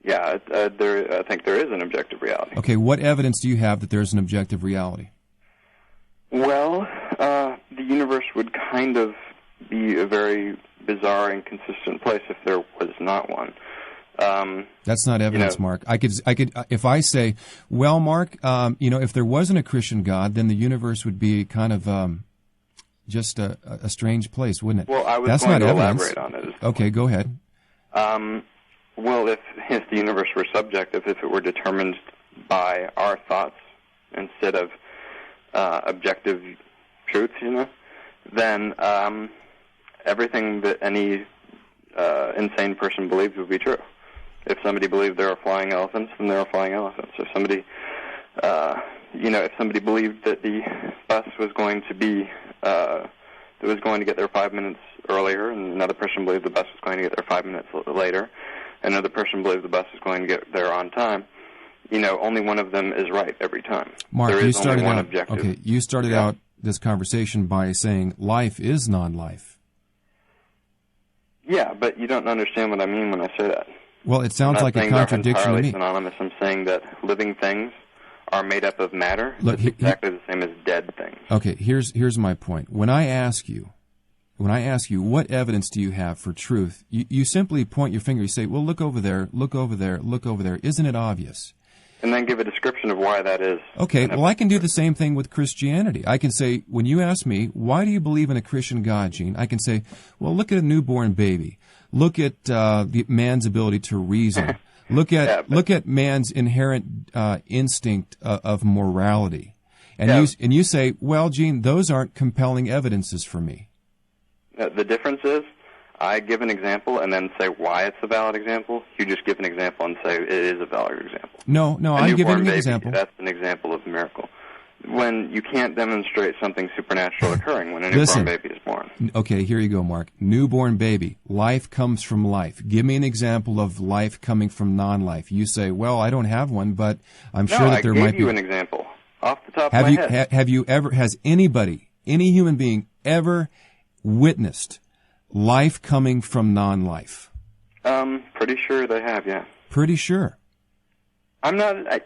Yeah, I think there is an objective reality. Okay, what evidence do you have that there's an objective reality? Well, the universe would kind of be a very bizarre and consistent place if there was not one. That's not evidence, Mark. I could, if I say, well, Mark, if there wasn't a Christian God, then the universe would be kind of just a strange place, wouldn't it? Well, I was That's going not to evidence. elaborate on it. Okay, go ahead. Well, if the universe were subjective, if it were determined by our thoughts instead of objective truths, then everything that any insane person believes would be true. If somebody believed there are flying elephants, then there are flying elephants. If somebody, if somebody believed that the bus was going to be, that was going to get there 5 minutes earlier, and another person believed the bus was going to get there 5 minutes later, another person believed the bus was going to get there on time, only one of them is right every time. Mark, there is you started only one out. objective. Okay, you started out this conversation by saying life is non-life. Yeah, but you don't understand what I mean when I say that. Well, it sounds like a contradiction to me. Synonymous. I'm saying that living things are made up of matter. Look, it's exactly the same as dead things. Okay, here's my point. When I ask you, what evidence do you have for truth? You simply point your finger. You say, well, look over there, look over there, look over there. Isn't it obvious? And then give a description of why that is. Okay, well, I can do the same thing with Christianity. I can say, when you ask me, why do you believe in a Christian God, Gene? I can say, well, look at a newborn baby. Look at the man's ability to reason. Look at man's inherent instinct of morality. And you say, well, Gene, those aren't compelling evidences for me. The difference is, I give an example and then say why it's a valid example. You just give an example and say it is a valid example. No, I'm giving an example. That's an example of miracle. When you can't demonstrate something supernatural occurring when a newborn baby is born. Okay, here you go, Mark. Newborn baby. Life comes from life. Give me an example of life coming from non-life. You say, well, I don't have one, but I'm sure that there might be. I gave you an example off the top of my head. Has anybody, any human being, ever witnessed life coming from non-life? Pretty sure they have, yeah. Pretty sure? I'm not a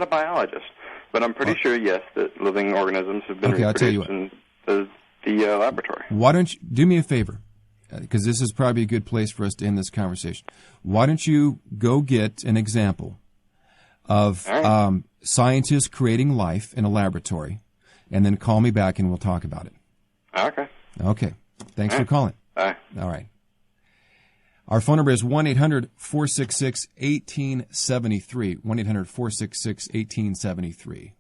biologist. But I'm pretty sure, yes, that living organisms have been reproduced in the laboratory. Why don't you do me a favor? Because this is probably a good place for us to end this conversation. Why don't you go get an example of scientists creating life in a laboratory, and then call me back and we'll talk about it. Okay. Okay. Thanks for calling. Bye. All right. Our phone number is 1-800-466-1873. 1-800-466-1873.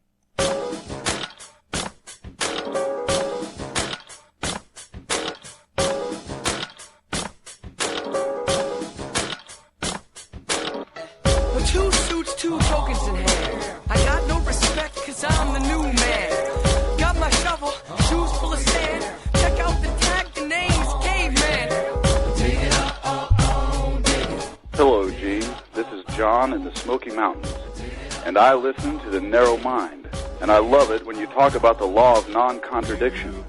Two suits, two tokens in hand. I got no respect because I'm the new man. Got my shovel, shoes full of sand. Check out the tag, the name's Caveman. Dig it up, dig it. Hello, Gene. This is John in the Smoky Mountains, and I listen to The Narrow Mind, and I love it when you talk about the law of non-contradiction.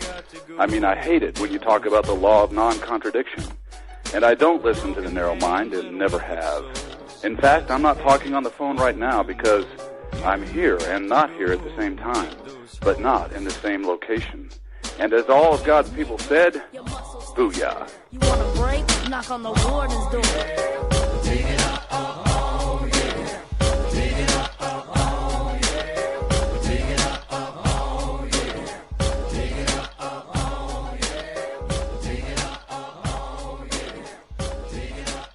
I mean, I hate it when you talk about the law of non-contradiction, and I don't listen to The Narrow Mind and never have. In fact, I'm not talking on the phone right now because I'm here and not here at the same time, but not in the same location. And as all of God's people said, booyah. You want a break? Knock on the warden's door. Dig it up, oh, yeah. Dig it up, oh, yeah. Dig it up, oh, yeah. Dig it up, oh, yeah. Dig it up, oh, yeah. Dig it up,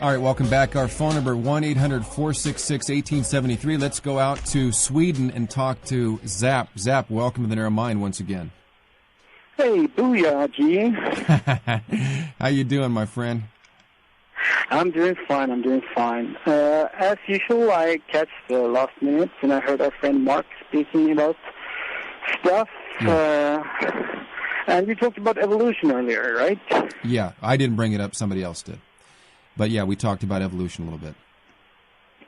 All right, welcome back. Our phone number, 1-800-466-1873. Let's go out to Sweden and talk to Zap. Zap, welcome to The Narrow Mind once again. Hey, booyah, Gene. How you doing, my friend? I'm doing fine. As usual, I catch the last minute, and I heard our friend Mark speaking about stuff, And you talked about evolution earlier, right? Yeah, I didn't bring it up. Somebody else did. But yeah, we talked about evolution a little bit.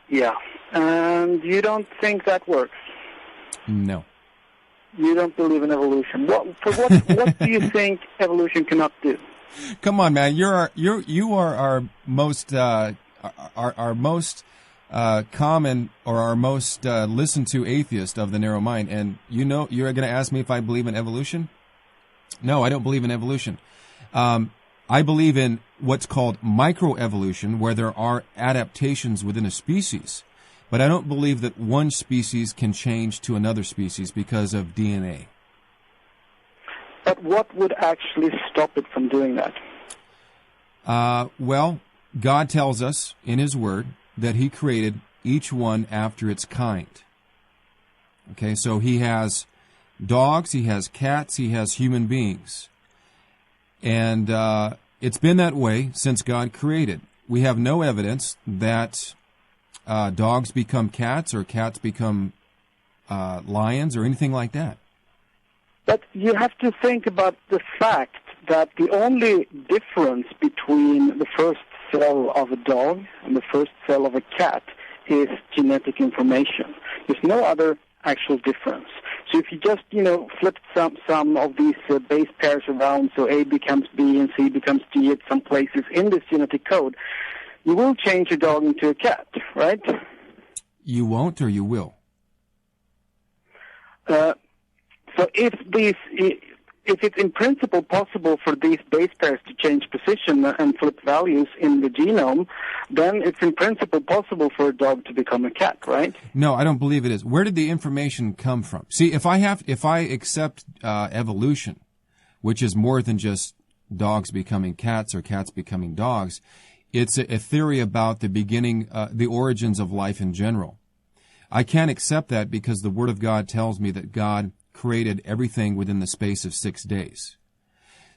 Yeah. And you don't think that works? No. You don't believe in evolution. What do you think evolution cannot do? Come on, man. You are our most common or our most listened to atheist of the narrow mind, and you're going to ask me if I believe in evolution? No, I don't believe in evolution. I believe in what's called microevolution, where there are adaptations within a species. But I don't believe that one species can change to another species because of DNA. But what would actually stop it from doing that? Well, God tells us in His Word that He created each one after its kind. Okay, so He has dogs, He has cats, He has human beings. And it's been that way since God created. We have no evidence that dogs become cats or cats become lions or anything like that. But you have to think about the fact that the only difference between the first cell of a dog and the first cell of a cat is genetic information. There's no other actual difference. So if you just, flip some of these base pairs around, so A becomes B and C becomes D at some places in this genetic code, you will change your dog into a cat, right? You won't, or you will? So if it's in principle possible for these base pairs to change position and flip values in the genome, then it's in principle possible for a dog to become a cat, right? No, I don't believe it is. Where did the information come from? See, if I accept evolution, which is more than just dogs becoming cats or cats becoming dogs, it's a theory about the beginning, the origins of life in general. I can't accept that because the Word of God tells me that God created everything within the space of 6 days.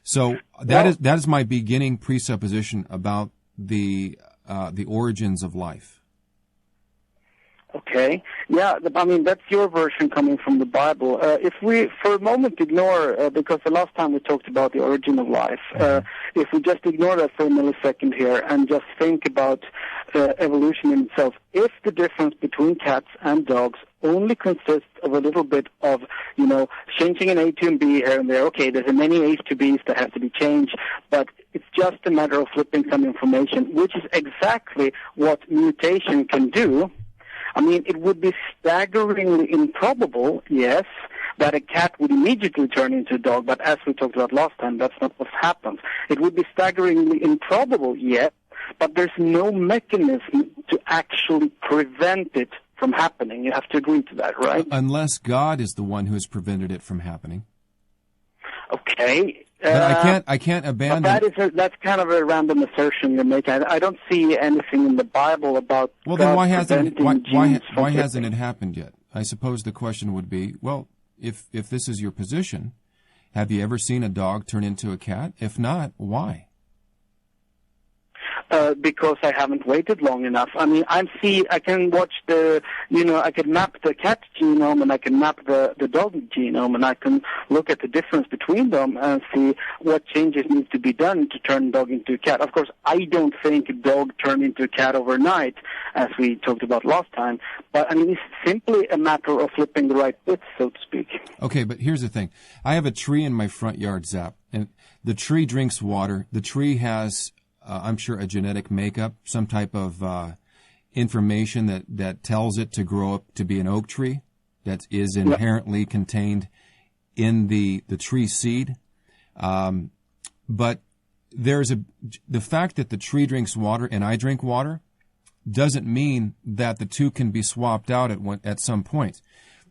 So that is my beginning presupposition about the origins of life. Okay. Yeah, I mean, that's your version coming from the Bible. If we, for a moment, ignore, because the last time we talked about the origin of life, if we just ignore that for a millisecond here and just think about evolution in itself, if the difference between cats and dogs only consists of a little bit of, changing an A to a B here and there, okay, there's many A's to B's that have to be changed, but it's just a matter of flipping some information, which is exactly what mutation can do. I mean, it would be staggeringly improbable, yes, that a cat would immediately turn into a dog, but as we talked about last time, that's not what happens. It would be staggeringly improbable, yes, but there's no mechanism to actually prevent it from happening. You have to agree to that, right? Unless God is the one who has prevented it from happening. Okay. But I can't abandon. But that's kind of a random assertion you're making. I don't see anything in the Bible about. Well, then why hasn't it happened yet? I suppose the question would be, well, if this is your position, have you ever seen a dog turn into a cat? If not, why? Because I haven't waited long enough. I mean, I can watch I can map the cat genome and I can map the dog genome and I can look at the difference between them and see what changes need to be done to turn a dog into a cat. Of course, I don't think a dog turned into a cat overnight, as we talked about last time, but I mean, it's simply a matter of flipping the right bits, so to speak. Okay, but here's the thing. I have a tree in my front yard, Zap, and the tree drinks water. The tree has I'm sure a genetic makeup, some type of information that tells it to grow up to be an oak tree that is inherently contained in the tree seed. But the fact that the tree drinks water and I drink water doesn't mean that the two can be swapped out at some point.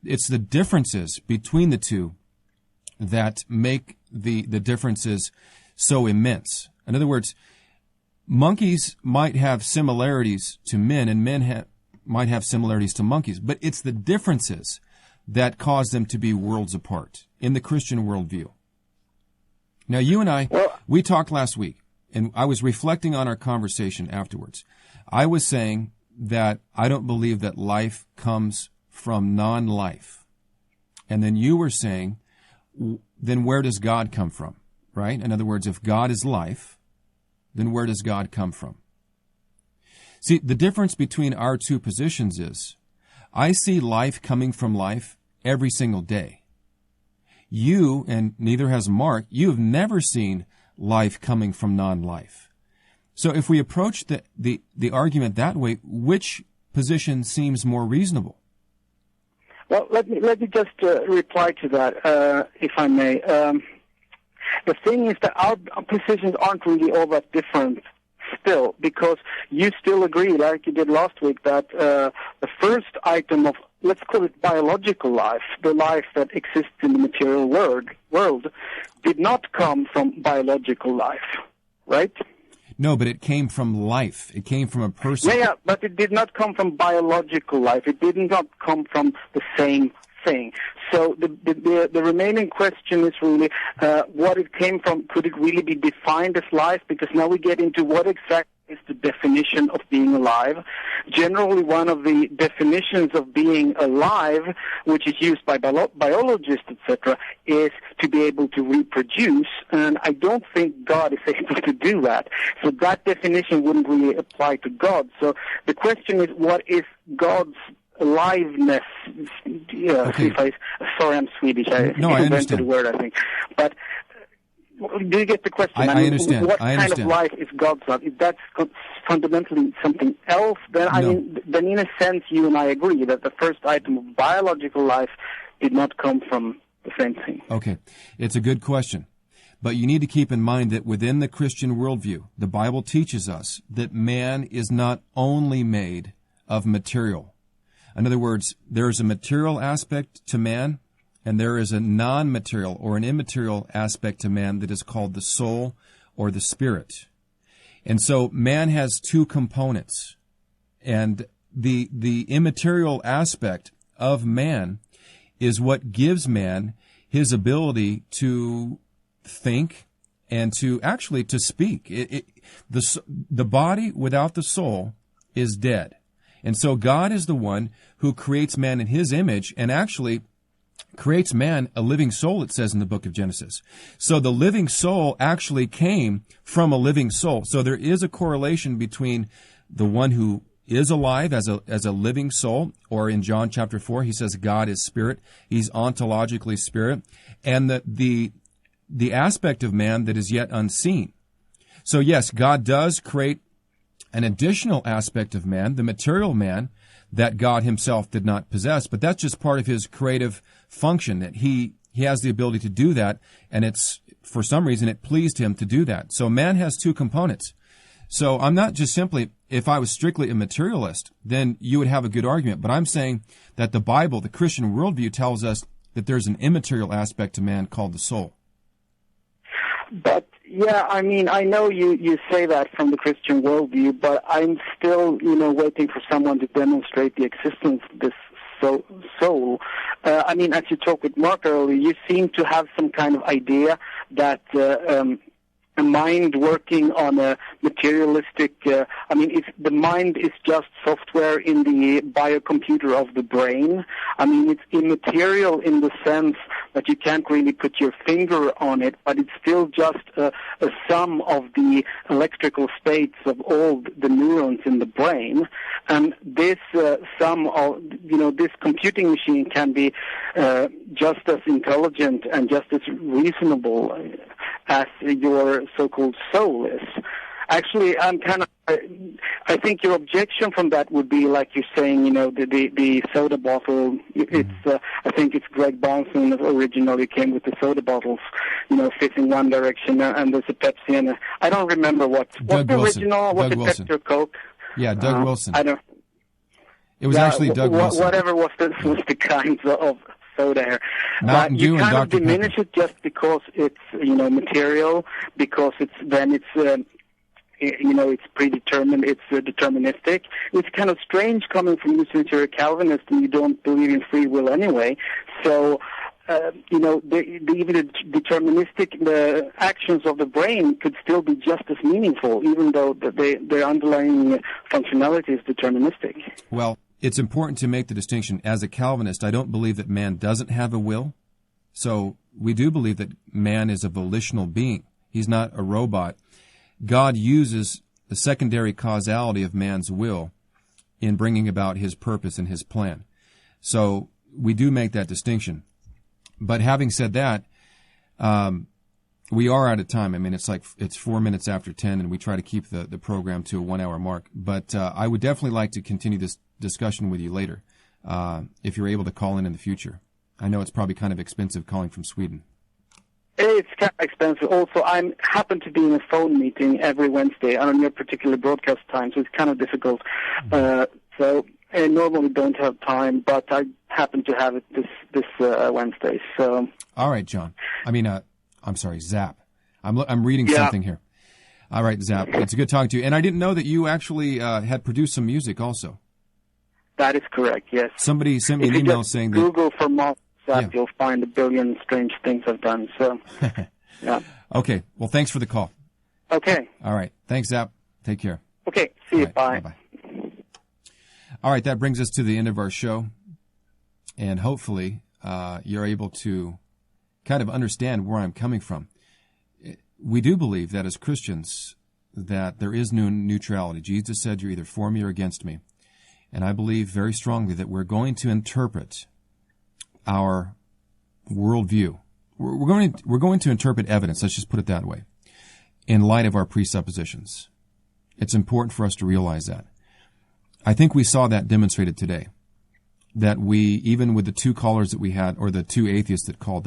It's the differences between the two that make the differences so immense. In other words, monkeys might have similarities to men, and men might have similarities to monkeys, but it's the differences that cause them to be worlds apart in the Christian worldview. Now, you and I, we talked last week, and I was reflecting on our conversation afterwards. I was saying that I don't believe that life comes from non-life. And then you were saying, then where does God come from, right? In other words, if God is life, then where does God come from? See, the difference between our two positions is, I see life coming from life every single day. You, and neither has Mark, you have never seen life coming from non-life. So if we approach the argument that way, which position seems more reasonable? Well, let me just reply to that, if I may. The thing is that our positions aren't really all that different still, because you still agree, like you did last week, that the first item of, let's call it biological life, the life that exists in the material world, did not come from biological life, right? No, but it came from life. It came from a person. Yeah, but it did not come from biological life. It did not come from the same thing. So the remaining question is really what it came from. Could it really be defined as life? Because now we get into what exactly is the definition of being alive. Generally, one of the definitions of being alive, which is used by biologists, etc., is to be able to reproduce, and I don't think God is able to do that. So that definition wouldn't really apply to God. So the question is, what is God's aliveness? Yeah, Okay. Sorry, I'm Swedish. I invented the word, I think. But do you get the question? I mean, understand. What I kind understand. of life is God's life? If that's fundamentally something else, then then in a sense you and I agree that the first item of biological life did not come from the same thing. Okay. It's a good question. But you need to keep in mind that within the Christian worldview, the Bible teaches us that man is not only made of material. In other words, there is a material aspect to man, and there is a non-material or an immaterial aspect to man that is called the soul or the spirit. And so man has two components. And the immaterial aspect of man is what gives man his ability to think and to actually to speak. The body without the soul is dead. And so God is the one who creates man in his image and actually creates man a living soul, it says in the book of Genesis. So the living soul actually came from a living soul. So there is a correlation between the one who is alive as a living soul, or in John chapter 4, he says God is spirit. He's ontologically spirit. And the aspect of man that is yet unseen. So yes, God does create an additional aspect of man, the material man, that God himself did not possess, but that's just part of his creative function, that he has the ability to do that, and it's, for some reason, it pleased him to do that. So man has two components. So I'm not just simply, if I was strictly a materialist, then you would have a good argument, but I'm saying that the Bible, the Christian worldview, tells us that there's an immaterial aspect to man called the soul. But yeah, I mean, I know you say that from the Christian worldview, but I'm still, waiting for someone to demonstrate the existence of this soul. I mean, as you talked with Mark earlier, you seem to have some kind of idea that a mind working on a materialistic, if the mind is just software in the biocomputer of the brain, it's immaterial in the sense that you can't really put your finger on it, but it's still just a sum of the electrical states of all the neurons in the brain. And this sum of, this computing machine can be just as intelligent and just as reasonable as your so-called soul is. Actually, I think your objection from that would be, like you're saying, the soda bottle. It's, I think it's Greg Bonson that originally came with the soda bottles, facing one direction, and there's a Pepsi and I don't remember what's the original. Was it Pepsi or Coke? Yeah, Doug Wilson. I don't. It was actually Doug Wilson. Whatever was the kinds of soda here. Mountain Dew you kind and of Dr. diminish Pepper. it just because it's material, because it's predetermined, it's deterministic. It's kind of strange coming from you since you're a Calvinist and you don't believe in free will anyway. So even the deterministic, the actions of the brain could still be just as meaningful, even though their underlying functionality is deterministic. Well, it's important to make the distinction. As a Calvinist, I don't believe that man doesn't have a will. So we do believe that man is a volitional being. He's not a robot. God uses the secondary causality of man's will in bringing about his purpose and his plan. So we do make that distinction. But having said that, we are out of time. I mean, it's 4 minutes after 10, and we try to keep the program to a 1 hour mark. But I would definitely like to continue this discussion with you later, if you're able to call in the future. I know it's probably kind of expensive calling from Sweden. It's kind of expensive. Also, I happen to be in a phone meeting every Wednesday on your particular broadcast time, so it's kind of difficult. So I normally don't have time, but I happen to have it this Wednesday. So. All right, John. I'm sorry, Zap. I'm reading something here. All right, Zap. It's good talking to you. And I didn't know that you actually had produced some music also. That is correct, yes. Somebody sent me an email saying that... Google for Moth Zap, you'll find a billion strange things I've done. So, yeah. Okay. Well, thanks for the call. Okay. All right. Thanks, Zap. Take care. Okay. See you. Right. Bye. Bye-bye. All right. That brings us to the end of our show. And hopefully you're able to kind of understand where I'm coming from. We do believe that as Christians that there is no neutrality. Jesus said you're either for me or against me. And I believe very strongly that we're going to interpret our worldview. We're going to interpret evidence, let's just put it that way, in light of our presuppositions. It's important for us to realize that. I think we saw that demonstrated today, that we, even with the two callers that we had, or the two atheists that called up,